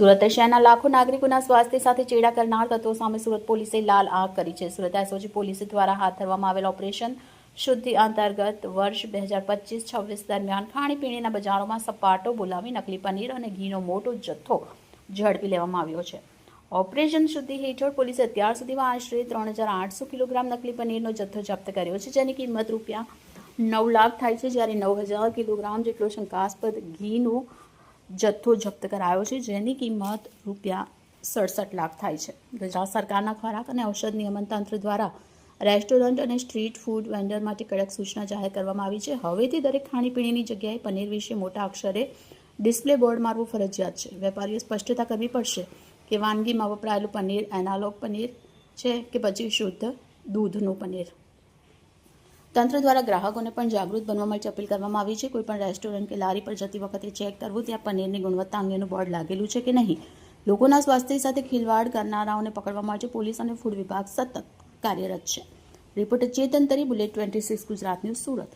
સુરત શહેરના લાખો નાગરિકોના સ્વાસ્થ્ય સાથે ચેડા કરનાર તત્વો સામે સુરત પોલીસે લાલ આંખ કરી છે. સુરત એસઓજી પોલીસ દ્વારા હાથ ધરવામાં આવેલ ઓપરેશન શુદ્ધિ અંતર્ગત વર્ષ 2025-26 દરમિયાન ખાણીપીણીના બજારોમાં સપાટો બોલાવી નકલી પનીર અને ઘીનો મોટો જથ્થો ઝડપી લેવામાં આવ્યો છે. ઓપરેશન શુદ્ધિ હેઠળ પોલીસે અત્યાર સુધીમાં આશરે 3800 કિલોગ્રામ નકલી પનીરનો જથ્થો જપ્ત કર્યો છે, જેની કિંમત રૂપિયા 9 લાખ થાય છે, જ્યારે 9000 કિલોગ્રામ જેટલો શંકાસ્પદ ઘીનો જથ્થો જપ્ત કરાયો છે, જેની કિંમત રૂપિયા 67 લાખ થાય છે. ગુજરાત સરકારના ખોરાક અને ઔષધ નિયમન તંત્ર દ્વારા રેસ્ટોરન્ટ અને સ્ટ્રીટ ફૂડ વેન્ડર માટે કડક સૂચના જાહેર કરવામાં આવી છે. હવેથી દરેક ખાણીપીણીની જગ્યાએ પનીર વિશે મોટા અક્ષરે ડિસ્પ્લે બોર્ડ મારવું ફરજિયાત છે. વેપારીએ સ્પષ્ટતા કરવી પડશે કે વાનગીમાં વપરાયેલું પનીર એનાલોગ પનીર છે કે પછી શુદ્ધ દૂધનું પનીર. તંત્ર દ્વારા ગ્રાહકોને પણ જાગૃત બનવા માટે અપીલ કરવામાં આવી છે. કોઈપણ રેસ્ટોરન્ટ કે લારી પર જતી વખતે ચેક કરવું ત્યાં પનીરની ગુણવત્તા અંગેનું બોર્ડ લાગેલું છે કે નહીં. લોકોના સ્વાસ્થ્ય સાથે ખિલવાડ કરનારાઓને પકડવા માટે પોલીસ અને ફૂડ વિભાગ સતત કાર્યરત છે. રિપોર્ટર ચેતન તરી, બુલેટ 26 ગુજરાત ન્યૂઝ, સુરત.